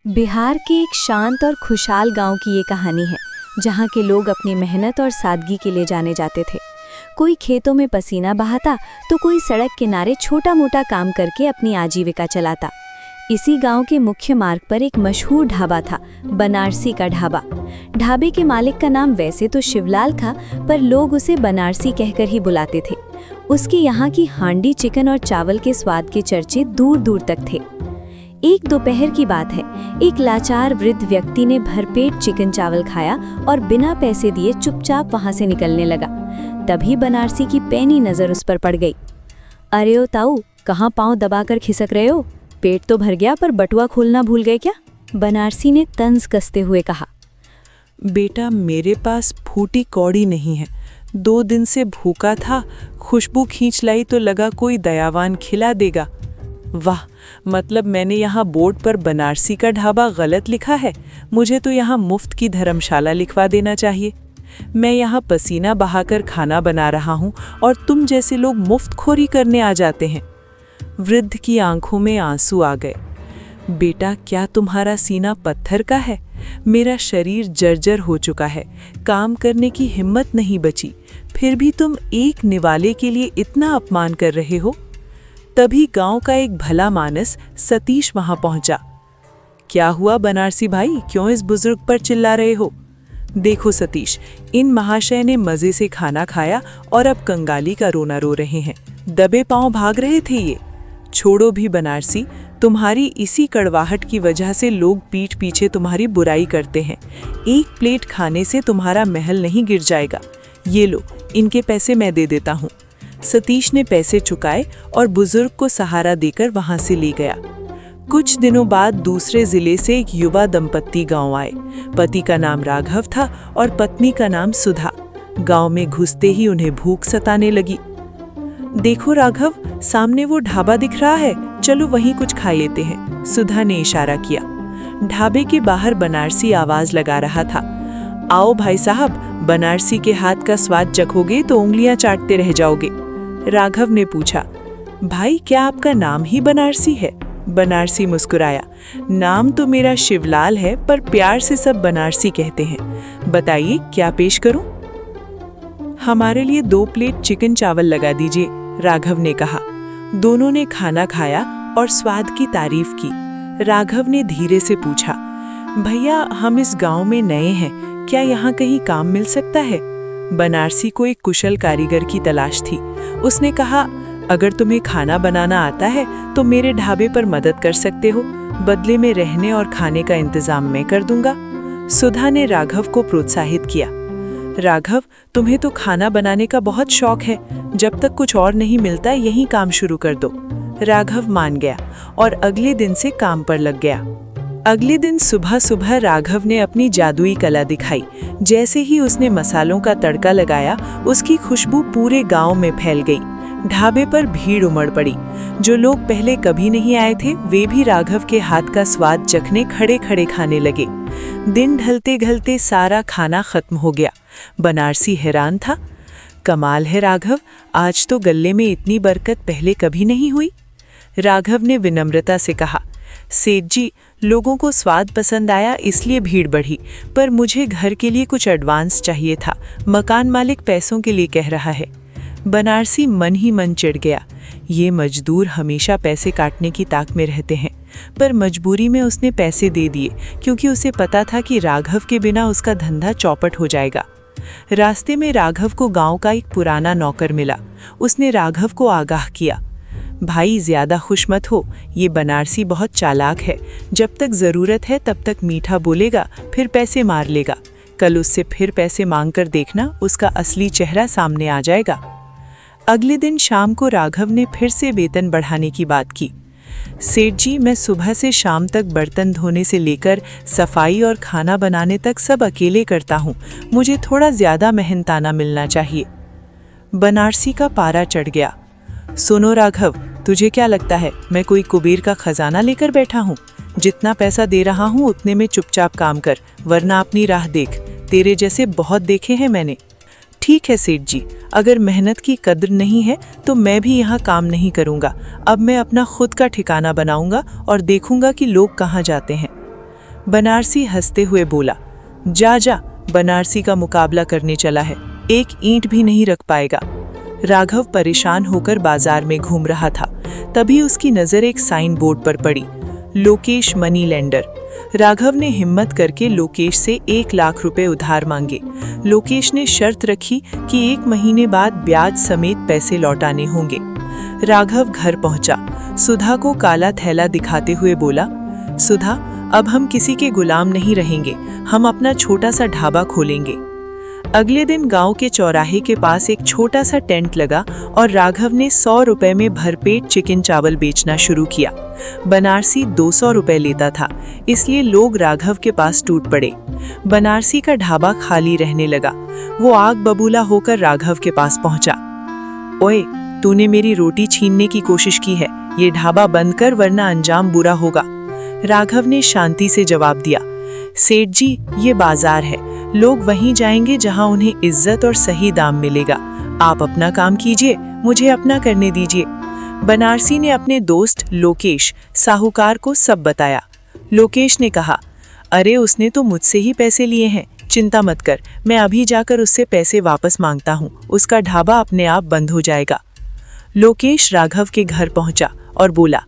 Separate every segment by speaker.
Speaker 1: बिहार के एक शांत और खुशहाल गांव की ये कहानी है, जहां के लोग अपनी मेहनत और सादगी के लिए जाने जाते थे। कोई खेतों में पसीना बहाता तो कोई सड़क किनारे छोटा मोटा काम करके अपनी आजीविका चलाता। इसी गांव के मुख्य मार्ग पर एक मशहूर ढाबा था, बनारसी का ढाबा। ढाबे के मालिक का नाम वैसे तो शिवलाल था, पर लोग उसे बनारसी कहकर ही बुलाते थे। उसके यहाँ की हांडी चिकन और चावल के स्वाद के चर्चे दूर दूर तक थे। एक दोपहर की बात है, एक लाचार वृद्ध व्यक्ति ने भरपेट चिकन चावल खाया और बिना पैसे दिए चुपचाप वहां से निकलने लगा। तभी बनारसी की पैनी नजर उस पर पड़ गई। अरे ओ ताऊ, कहाँ पाँव दबाकर खिसक रहे हो? पेट तो भर गया, पर बटुआ खोलना भूल गए क्या? बनारसी ने तंज कसते हुए कहा।
Speaker 2: बेटा, मेरे पास फूटी कौड़ी नहीं है। 2 दिन से भूखा था, खुशबू खींच लाई तो लगा कोई दयावान खिला देगा। वाह, मतलब मैंने यहाँ बोर्ड पर बनारसी का ढाबा गलत लिखा है। मुझे तो यहाँ मुफ्त की धर्मशाला लिखवा देना चाहिए। मैं यहाँ पसीना बहाकर खाना बना रहा हूँ और तुम जैसे लोग मुफ्तखोरी करने आ जाते हैं। वृद्ध की आंखों में आंसू आ गए। बेटा, क्या तुम्हारा सीना पत्थर का है? मेरा शरीर जर्जर हो चुका है, काम करने की हिम्मत नहीं बची, फिर भी तुम एक निवाले के लिए इतना अपमान कर रहे हो। तभी गांव का एक भला मानस सतीश वहां पहुंचा। क्या हुआ बनारसी भाई, क्यों इस बुजुर्ग पर चिल्ला रहे हो? देखो सतीश, इन महाशय ने मजे से खाना खाया और अब कंगाली का रोना रो रहे हैं। दबे पांव भाग रहे थे ये। छोड़ो भी बनारसी, तुम्हारी इसी कड़वाहट की वजह से लोग पीठ पीछे तुम्हारी बुराई करते हैं। एक प्लेट खाने से तुम्हारा महल नहीं गिर जाएगा। ये लो, इनके पैसे मैं दे देता हूँ। सतीश ने पैसे चुकाए और बुजुर्ग को सहारा देकर वहां से ले गया। कुछ दिनों बाद दूसरे जिले से एक युवा दंपत्ति गांव आए। पति का नाम राघव था और पत्नी का नाम सुधा। गांव में घुसते ही उन्हें भूख सताने लगी। देखो राघव, सामने वो ढाबा दिख रहा है, चलो वहीं कुछ खा लेते हैं, सुधा ने इशारा किया। ढाबे के बाहर बनारसी आवाज लगा रहा था। आओ भाई साहब, बनारसी के हाथ का स्वाद चखोगे तो उंगलियां चाटते रह जाओगे। राघव ने पूछा, भाई क्या आपका नाम ही बनारसी है? बनारसी मुस्कुराया। नाम तो मेरा शिवलाल है, पर प्यार से सब बनारसी कहते हैं। बताइए क्या पेश करूं? हमारे लिए 2 प्लेट चिकन चावल लगा दीजिए, राघव ने कहा। दोनों ने खाना खाया और स्वाद की तारीफ की। राघव ने धीरे से पूछा, भैया हम इस गांव में नए हैं, क्या यहाँ कहीं काम मिल सकता है? बनारसी को एक कुशल कारीगर की तलाश थी। उसने कहा, अगर तुम्हें खाना बनाना आता है तो मेरे ढाबे पर मदद कर सकते हो। बदले में रहने और खाने का इंतजाम मैं कर दूंगा। सुधा ने राघव को प्रोत्साहित किया। राघव, तुम्हें तो खाना बनाने का बहुत शौक है, जब तक कुछ और नहीं मिलता यहीं काम शुरू कर दो। राघव मान गया और अगले दिन से काम पर लग गया। अगले दिन सुबह सुबह राघव ने अपनी जादुई कला दिखाई। जैसे ही उसने मसालों का तड़का लगाया, उसकी खुशबू पूरे गांव में फैल गई। ढाबे पर भीड़ उमड़ पड़ी। जो लोग पहले कभी नहीं आए थे, वे भी राघव के हाथ का स्वाद चखने खड़े खड़े खाने लगे। दिन ढलते ढलते सारा खाना खत्म हो गया। बनारसी हैरान था। कमाल है राघव, आज तो गल्ले में इतनी बरकत पहले कभी नहीं हुई। राघव ने विनम्रता से कहा, सेठ जी, लोगों को स्वाद पसंद आया इसलिए भीड़ बढ़ी, पर मुझे घर के लिए कुछ एडवांस चाहिए था। मकान मालिक पैसों के लिए कह रहा है। बनारसी मन ही मन चिढ़ गया। ये मजदूर हमेशा पैसे काटने की ताक में रहते हैं, पर मजबूरी में उसने पैसे दे दिए, क्योंकि उसे पता था कि राघव के बिना उसका धंधा चौपट हो जाएगा। रास्ते में राघव को गांव का एक पुराना नौकर मिला। उसने राघव को आगाह किया, भाई ज्यादा खुश मत हो, ये बनारसी बहुत चालाक है। जब तक जरूरत है तब तक मीठा बोलेगा, फिर पैसे मार लेगा। कल उससे फिर पैसे मांगकर देखना, उसका असली चेहरा सामने आ जाएगा। अगले दिन शाम को राघव ने फिर से वेतन बढ़ाने की बात की। सेठ जी, मैं सुबह से शाम तक बर्तन धोने से लेकर सफाई और खाना बनाने तक सब अकेले करता हूँ। मुझे थोड़ा ज्यादा मेहनताना मिलना चाहिए। बनारसी का पारा चढ़ गया। सुनो राघव, तुझे क्या लगता है मैं कोई कुबेर का खजाना लेकर बैठा हूँ? जितना पैसा दे रहा हूँ उतने में चुपचाप काम कर, वरना अपनी राह देख। तेरे जैसे बहुत देखे हैं मैंने। ठीक है सेठ जी, अगर मेहनत की कद्र नहीं है तो मैं भी यहाँ काम नहीं करूँगा। अब मैं अपना खुद का ठिकाना बनाऊंगा और देखूंगा कि लोग कहाँ जाते हैं। बनारसी हंसते हुए बोला, जा जा, बनारसी का मुकाबला करने चला है, एक ईंट भी नहीं रख पाएगा। राघव परेशान होकर बाजार में घूम रहा था। तभी उसकी नजर एक साइन बोर्ड पर पड़ी, लोकेश मनी लेंडर। राघव ने हिम्मत करके लोकेश से 1 लाख रुपए उधार मांगे। लोकेश ने शर्त रखी कि 1 महीने बाद ब्याज समेत पैसे लौटाने होंगे। राघव घर पहुंचा। सुधा को काला थैला दिखाते हुए बोला, सुधा, अब हम किसी के गुलाम नहीं रहेंगे, हम अपना छोटा सा ढाबा खोलेंगे। अगले दिन गांव के चौराहे के पास एक छोटा सा टेंट लगा और राघव ने 100 रुपए में भरपेट चिकन चावल बेचना शुरू किया। बनारसी 200 रुपए लेता था, इसलिए लोग राघव के पास टूट पड़े। बनारसी का ढाबा खाली रहने लगा। वो आग बबूला होकर राघव के पास पहुंचा। ओए, तूने मेरी रोटी छीनने की कोशिश की है, ये ढाबा बंद कर वरना अंजाम बुरा होगा। राघव ने शांति से जवाब दिया, सेठ जी, ये बाजार है, लोग वहीं जाएंगे जहां उन्हें इज्जत और सही दाम मिलेगा। आप अपना काम कीजिए, मुझे अपना करने दीजिए। बनारसी ने अपने दोस्त लोकेश साहूकार को सब बताया। लोकेश ने कहा, अरे उसने तो मुझसे ही पैसे लिए हैं, चिंता मत कर, मैं अभी जाकर उससे पैसे वापस मांगता हूँ, उसका ढाबा अपने आप बंद हो जाएगा। लोकेश राघव के घर पहुंचा और बोला,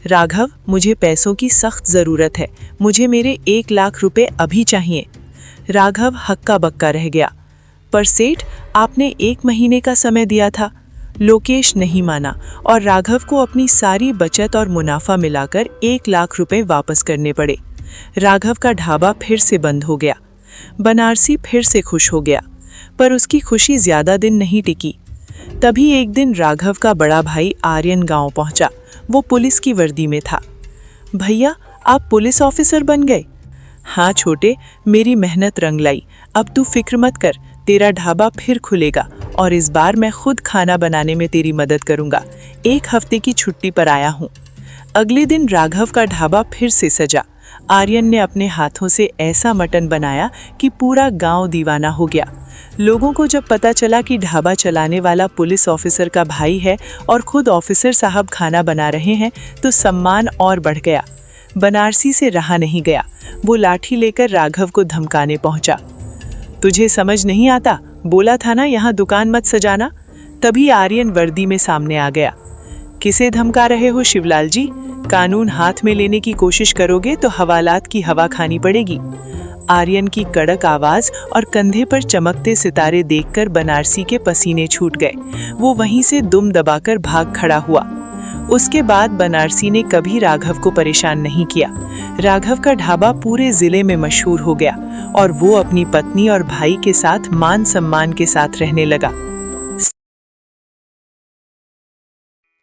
Speaker 2: राघव, मुझे पैसों की सख्त ज़रूरत है, मुझे मेरे 1 लाख रुपए अभी चाहिए। राघव हक्का बक्का रह गया। पर सेठ, आपने 1 महीने का समय दिया था। लोकेश नहीं माना और राघव को अपनी सारी बचत और मुनाफा मिलाकर 1 लाख रुपए वापस करने पड़े। राघव का ढाबा फिर से बंद हो गया। बनारसी फिर से खुश हो गया, पर उसकी खुशी ज्यादा दिन नहीं टिकी। तभी एक दिन राघव का बड़ा भाई आर्यन गांव पहुंचा। वो पुलिस की वर्दी में था। भैया, आप पुलिस ऑफिसर बन गए? हाँ छोटे, मेरी मेहनत रंग लाई। अब तू फिक्र मत कर, तेरा ढाबा फिर खुलेगा और इस बार मैं खुद खाना बनाने में तेरी मदद करूंगा। 1 हफ्ते की छुट्टी पर आया हूँ। अगले दिन राघव का ढाबा फिर से सजा। आर्यन ने अपने हाथों से ऐसा मटन बनाया कि पूरा गांव दीवाना हो गया। लोगों को जब पता चला कि ढाबा चलाने वाला पुलिस ऑफिसर का भाई है और खुद ऑफिसर साहब खाना बना रहे हैं, तो सम्मान और बढ़ गया। बनारसी से रहा नहीं गया। वो लाठी लेकर राघव को धमकाने पहुंचा। तुझे समझ नहीं आता? बोला था ना यहाँ दुकान मत सजाना। तभी आर्यन वर्दी में सामने आ गया। किसे धमका रहे हो शिवलाल जी? कानून हाथ में लेने की कोशिश करोगे तो हवालात की हवा खानी पड़ेगी। आर्यन की कड़क आवाज और कंधे पर चमकते सितारे देखकर बनारसी के पसीने छूट गए। वो वहीं से दुम दबाकर भाग खड़ा हुआ। उसके बाद बनारसी ने कभी राघव को परेशान नहीं किया। राघव का ढाबा पूरे जिले में मशहूर हो गया और वो अपनी पत्नी और भाई के साथ मान सम्मान के साथ रहने लगा।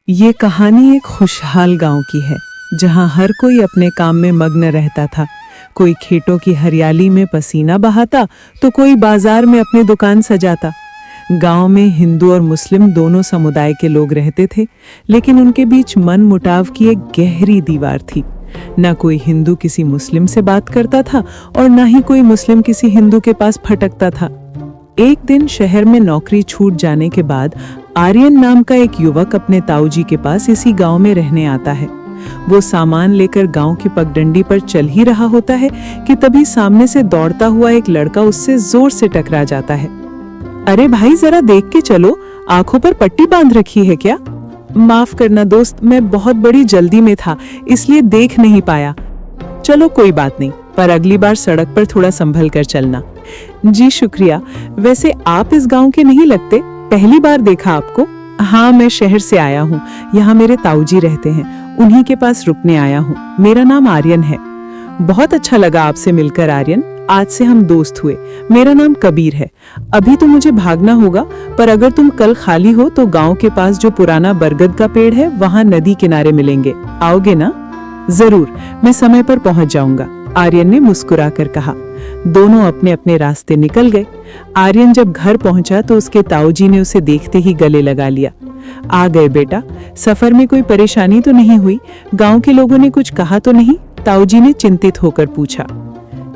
Speaker 3: ये कहानी एक खुशहाल गांव की है, जहां हर कोई अपने काम में मग्न रहता था। कोई खेतों की हरियाली में पसीना बहाता तो कोई बाजार में अपनी दुकान सजाता। गांव में हिंदू और मुस्लिम दोनों समुदाय के लोग रहते थे, लेकिन उनके बीच मन मुटाव की एक गहरी दीवार थी। न कोई हिंदू किसी मुस्लिम से बात करता था और न ही कोई मुस्लिम किसी हिंदू के पास फटकता था। एक दिन शहर में नौकरी छूट जाने के बाद आर्यन नाम का एक युवक अपने ताऊजी के पास इसी गांव में रहने आता है। वो सामान लेकर गांव की पगडंडी पर चल ही रहा होता है कि तभी सामने से दौड़ता हुआ एक लड़का उससे जोर से टकरा जाता है। अरे भाई, जरा देख के चलो, आंखों पर पट्टी बांध रखी है क्या? माफ करना दोस्त, मैं बहुत बड़ी जल्दी में था, इसलिए देख नहीं पाया। चलो कोई बात नहीं, पर अगली बार सड़क पर थोड़ा संभल कर चलना। जी शुक्रिया। वैसे आप इस गांव के नहीं लगते, पहली बार देखा आपको। हाँ, मैं शहर से आया हूँ, यहाँ मेरे ताऊजी रहते हैं, उन्हीं के पास रुकने आया हूँ। मेरा नाम आर्यन है। बहुत अच्छा लगा आपसे मिलकर आर्यन, आज से हम दोस्त हुए। मेरा नाम कबीर है। अभी तो मुझे भागना होगा, पर अगर तुम कल खाली हो तो गांव के पास जो पुराना बरगद का पेड़ है वहाँ नदी किनारे मिलेंगे। आओगे ना? जरूर, मैं समय पर पहुँच जाऊंगा, आर्यन ने मुस्कुराकर कहा। दोनों अपने अपने रास्ते निकल गए। आर्यन जब घर पहुंचा तो उसके ताऊजी ने उसे देखते ही गले लगा लिया। आ गए बेटा, सफर में कोई परेशानी तो नहीं हुई? गांव के लोगों ने कुछ कहा तो नहीं? ताऊजी ने चिंतित होकर पूछा।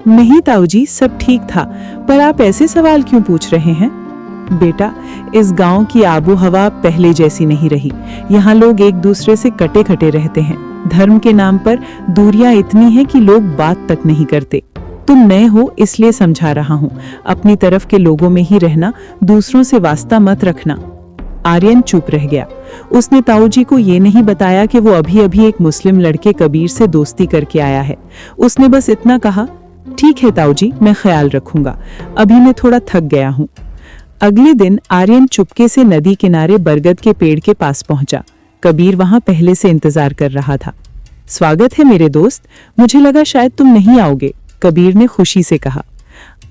Speaker 3: नहीं ताऊजी, सब ठीक था, पर आप ऐसे सवाल क्यों पूछ रहे हैं? बेटा, इस गांव की आबो हवा पहले जैसी नहीं रही। यहाँ लोग एक दूसरे से कटे कटे रहते हैं। धर्म के नाम पर दूरियां इतनी हैं कि लोग बात तक नहीं करते। तुम नए हो इसलिए समझा रहा हूँ, अपनी तरफ के लोगों में ही रहना, दूसरों से वास्ता मत रखना। आर्यन चुप रह गया। उसने ताऊजी को ये नहीं बताया कि वो अभी अभी एक मुस्लिम लड़के कबीर से दोस्ती करके आया है। उसने बस इतना कहा, ठीक है ताऊजी, मैं ख्याल रखूंगा, अभी मैं थोड़ा थक गया हूँ। अगले दिन आर्यन चुपके से नदी किनारे बरगद के पेड़ के पास पहुंचा। कबीर वहां पहले से इंतजार कर रहा था। स्वागत है मेरे दोस्त, मुझे लगा शायद तुम नहीं आओगे, कबीर ने खुशी से कहा।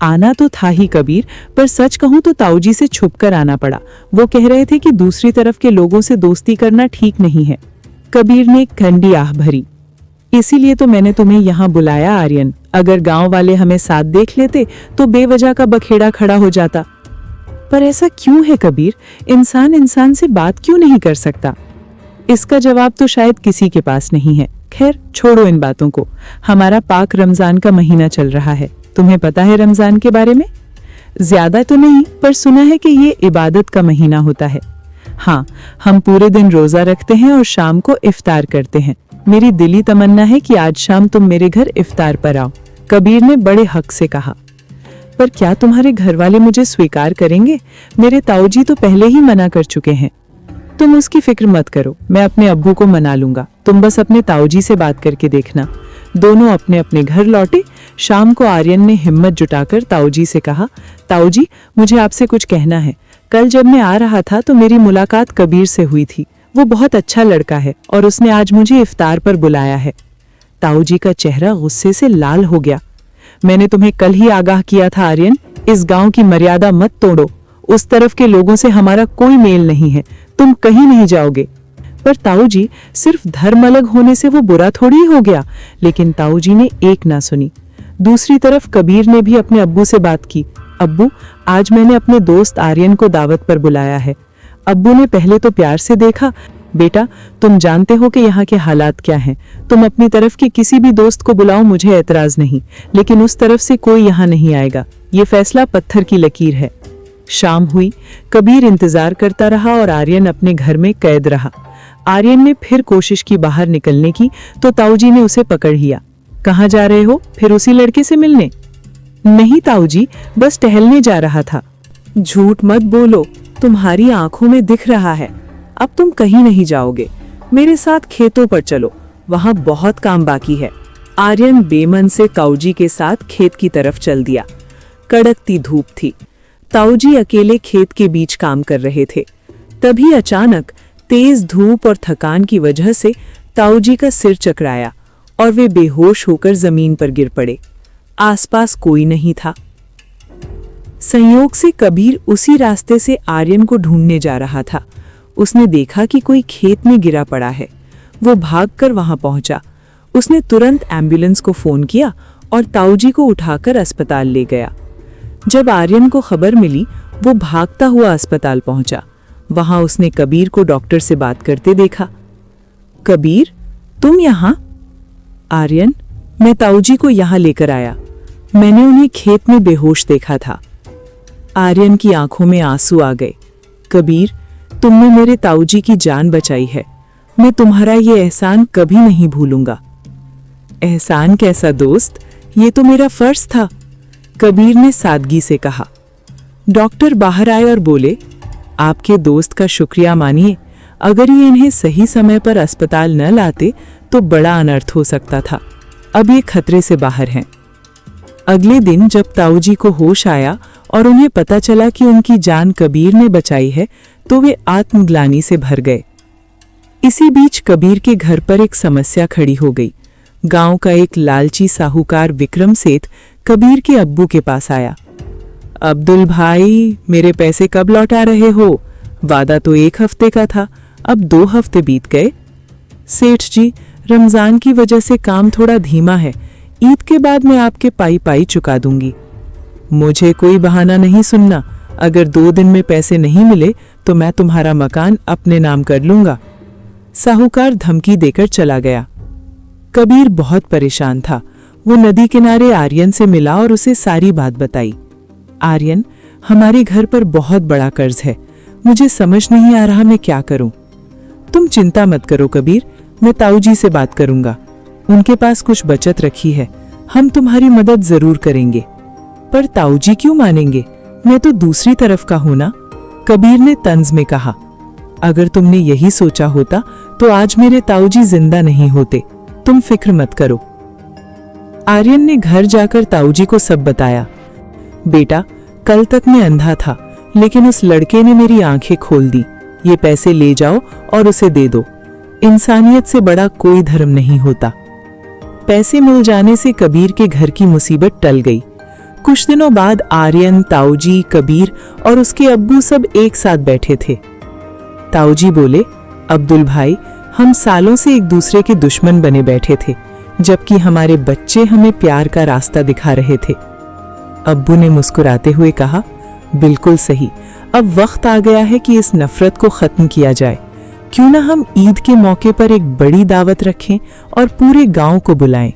Speaker 3: आना तो था ही कबीर, पर सच कहूं तो ताऊजी से छुपकर आना पड़ा। वो कह रहे थे कि दूसरी तरफ के लोगों से दोस्ती करना ठीक नहीं है। कबीर ने एक ठंडी आह भरी। इसीलिए तो मैंने तुम्हें यहाँ बुलाया आर्यन, अगर गांव वाले हमें साथ देख लेते तो बेवजह का बखेड़ा खड़ा हो जाता। पर ऐसा क्यों है कबीर, इंसान इंसान से बात क्यों नहीं कर सकता? इसका जवाब तो शायद किसी के पास नहीं है। खैर छोड़ो इन बातों को, हमारा पाक रमजान का महीना चल रहा है। तुम्हें पता है रमजान के बारे में? ज्यादा तो नहीं, पर सुना है कि ये इबादत का महीना होता है। हाँ, हम पूरे दिन रोजा रखते हैं और शाम को इफ्तार करते हैं। मेरी दिली तमन्ना है कि आज शाम तुम मेरे घर इफ्तार पर आओ, कबीर ने बड़े हक से कहा। पर क्या तुम्हारे घर वाले मुझे स्वीकार करेंगे? मेरे ताऊजी तो पहले ही मना कर चुके हैं। तुम उसकी फिक्र मत करो, मैं अपने अब्बू को मना लूंगा, तुम बस अपने ताऊजी से बात करके देखना। दोनों अपने अपने घर लौटे। शाम को आर्यन ने हिम्मत जुटाकर ताऊजी से कहा, ताऊजी मुझे आपसे कुछ कहना है। कल जब मैं आ रहा था तो मेरी मुलाकात कबीर से हुई थी। वो बहुत अच्छा लड़का है और उसने आज मुझे इफ्तार पर बुलाया है। ताऊजी का चेहरा गुस्से से लाल हो गया। मैंने तुम्हें कल ही आगाह किया था आर्यन, इस गांव की मर्यादा मत तोड़ो। उस तरफ के लोगों से हमारा कोई मेल नहीं है, तुम कहीं नहीं जाओगे। पर ताऊजी, सिर्फ धर्म अलग होने से वो बुरा थोड़ी हो गया। लेकिन ताऊजी ने एक ना सुनी। दूसरी तरफ कबीर ने भी अपने अब्बू से बात की। अब्बू, आज मैंने अपने दोस्त आर्यन को दावत पर बुलाया है। अब्बू ने पहले तो प्यार से देखा। बेटा, तुम जानते हो कि यहाँ के हालात क्या हैं। तुम अपनी तरफ के किसी भी दोस्त को बुलाओ, मुझे एतराज नहीं, लेकिन उस तरफ से कोई यहाँ नहीं आएगा। ये फैसला पत्थर की लकीर है। शाम हुई। कबीर इंतजार करता रहा और आर्यन अपने घर में कैद रहा। आर्यन ने फिर कोशिश की बाहर निकलने की तो ताऊजी ने उसे पकड़ लिया। कहाँ जा रहे हो? फिर उसी लड़के से मिलने? नहीं ताऊजी, बस टहलने जा रहा था। झूठ मत बोलो, तुम्हारी आंखों में दिख रहा है। अब तुम कहीं नहीं जाओगे, मेरे साथ खेतों पर चलो, वहां बहुत काम बाकी है। आर्यन बेमन से ताऊजी के साथ खेत की तरफ चल दिया। कड़कती धूप थी। ताऊजी अकेले खेत के बीच काम कर रहे थे। तभी अचानक तेज धूप और थकान की वजह से ताऊजी का सिर चकराया और वे बेहोश होकर जमीन पर गिर पड़े। आसपास कोई नहीं था। संयोग से कबीर उसी रास्ते से आर्यन को ढूंढने जा रहा था। उसने देखा कि कोई खेत में गिरा पड़ा है। वो भागकर वहां पहुंचा। उसने तुरंत एम्बुलेंस को फोन किया और ताऊजी को उठाकर अस्पताल ले गया। जब आर्यन को खबर मिली, वो भागता हुआ अस्पताल पहुंचा। वहां उसने कबीर को डॉक्टर से बात करते देखा। कबीर, तुम यहाँ? आर्यन, मैं ताऊजी को यहाँ लेकर आया। मैंने उन्हें खेत में बेहोश देखा था। आर्यन की आंखों में आंसू आ गए। कबीर, तुमने मेरे ताऊजी की जान बचाई है। मैं तुम्हारा ये एहसान कभी नहीं भूलूंगा। एहसान कैसा दोस्त, ये तो मेरा फर्ज था, कबीर ने सादगी से कहा। डॉक्टर बाहर आए और बोले, आपके दोस्त का शुक्रिया मानिए। अगर ये इन्हें सही समय पर अस्पताल न लाते तो बड़ा अनर्थ हो सकता था। अब ये खतरे से बाहर हैं। अगले दिन जब ताऊजी को होश आया और उन्हें पता चला कि उनकी जान कबीर ने बचाई है, तो वे आत्मग्लानि से भर गए। इसी बीच कबीर के घर पर एक समस्या खड़ी हो गई। गांव का एक लालची साहूकार विक्रम सेठ कबीर के अब्बू के पास आया। अब्दुल भाई, मेरे पैसे कब लौटा रहे हो? वादा तो 1 हफ्ते का था, अब 2 हफ्ते बीत गए। सेठ जी, रमजान की वजह से काम थोड़ा धीमा है, ईद के बाद मैं आपके पाई पाई चुका दूंगी। मुझे कोई बहाना नहीं सुनना। अगर 2 दिन में पैसे नहीं मिले तो मैं तुम्हारा मकान अपने नाम कर लूंगा। साहूकार धमकी देकर चला गया। कबीर बहुत परेशान था। वो नदी किनारे आर्यन से मिला और उसे सारी बात बताई। आर्यन, हमारे घर पर बहुत बड़ा कर्ज है, मुझे समझ नहीं आ रहा मैं क्या करूं। तुम चिंता मत करो कबीर, मैं ताऊ जी से बात करूंगा, उनके पास कुछ बचत रखी है, हम तुम्हारी मदद जरूर करेंगे। पर ताऊ जी क्यों मानेंगे, मैं तो दूसरी तरफ का हूं ना, कबीर ने तंज में कहा। अगर तुमने यही सोचा होता तो आज मेरे ताऊ जी जिंदा नहीं होते, तुम फिक्र मत करो। आर्यन ने घर जाकर ताऊ जी को सब बताया। बेटा, कल तक मैं अंधा था, लेकिन उस लड़के ने मेरी आंखें खोल दी। ये पैसे ले जाओ और उसे दे दो। इंसानियत से बड़ा कोई धर्म नहीं होता। पैसे मिल जाने से कबीर के घर की मुसीबत टल गई। कुछ दिनों बाद आर्यन, ताऊ जी, कबीर और उसके अब्बू सब एक साथ बैठे थे। ताऊ जी बोले, अब्दुल भाई, हम सालों से एक दूसरे के दुश्मन बने बैठे थे, जबकि हमारे बच्चे हमें प्यार का रास्ता दिखा रहे थे। अब्बू ने मुस्कुराते हुए कहा, बिल्कुल सही, अब वक्त आ गया है कि इस नफरत को खत्म किया जाए। क्यों ना हम ईद के मौके पर एक बड़ी दावत रखें और पूरे गांव को बुलाएं।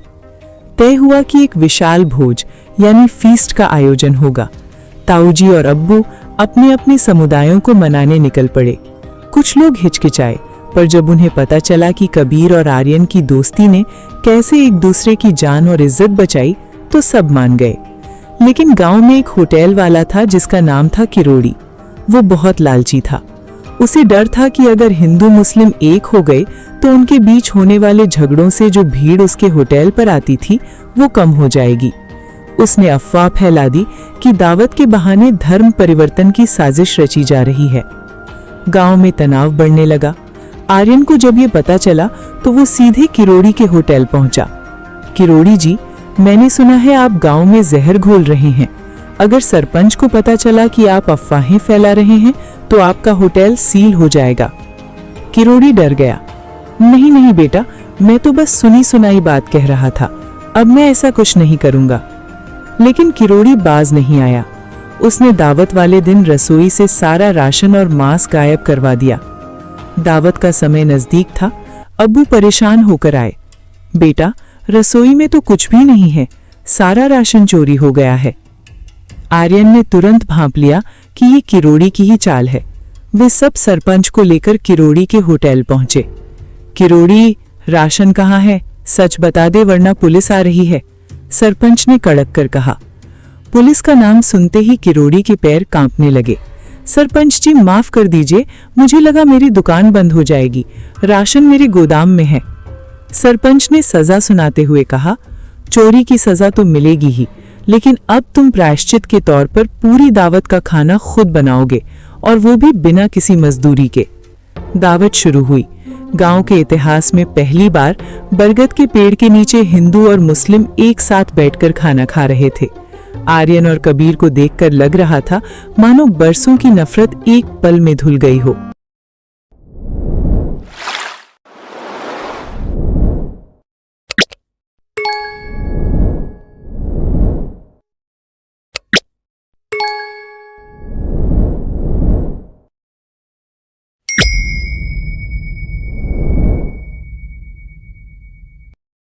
Speaker 3: तय हुआ कि एक विशाल भोज यानी फीस्ट का आयोजन होगा। ताऊ जी और अब्बू अपने अपने समुदायों को मनाने निकल पड़े। कुछ लोग हिचकिचाए, पर जब उन्हें पता चला कि कबीर और आर्यन की दोस्ती ने कैसे एक दूसरे की जान और इज्जत बचाई, तो सब मान गए। लेकिन गांव में एक होटल वाला था जिसका नाम था किरोड़ी। वो बहुत लालची था। उसे डर था कि अगर हिंदू मुस्लिम एक हो गए तो उनके बीच होने वाले झगड़ों से जो भीड़ उसके होटल पर आती थी वो कम हो जाएगी। उसने अफवाह फैला दी कि दावत के बहाने धर्म परिवर्तन की साजिश रची जा रही है। गांव में तनाव बढ़ने लगा। आर्यन को जब ये पता चला तो वो सीधे किरोड़ी के होटल पहुंचा। किरोड़ी जी, मैंने सुना है आप गांव में जहर घोल रहे हैं। अगर सरपंच को पता चला कि आप अफवाहें फैला रहे हैं तो आपका होटल सील हो जाएगा। किरोड़ी डर गया। नहीं नहीं बेटा, मैं तो बस सुनी सुनाई बात कह रहा था, अब मैं ऐसा कुछ नहीं करूंगा। लेकिन किरोड़ी बाज नहीं आया। उसने दावत वाले दिन रसोई से सारा राशन और मांस गायब करवा दिया। दावत का समय नजदीक था। अब्बू परेशान होकर आए। बेटा, रसोई में तो कुछ भी नहीं है, सारा राशन चोरी हो गया है। आर्यन ने तुरंत भांप लिया कि ये किरोड़ी की ही चाल है। वे सब सरपंच को लेकर किरोड़ी के होटल पहुंचे। किरोड़ी, राशन कहाँ है? सच बता दे वरना पुलिस आ रही है, सरपंच ने कड़क कर कहा। पुलिस का नाम सुनते ही किरोड़ी के पैर कांपने लगे। सरपंच जी, माफ कर दीजिए, मुझे लगा मेरी दुकान बंद हो जाएगी, राशन मेरे गोदाम में है। सरपंच ने सजा सुनाते हुए कहा, चोरी की सजा तो मिलेगी ही, लेकिन अब तुम प्रायश्चित के तौर पर पूरी दावत का खाना खुद बनाओगे, और वो भी बिना किसी मजदूरी के। दावत शुरू हुई। गांव के इतिहास में पहली बार बरगद के पेड़ के नीचे हिंदू और मुस्लिम एक साथ बैठकर खाना खा रहे थे। आर्यन और कबीर को देखकर लग रहा था मानो बरसों की नफरत एक पल में धुल गई हो।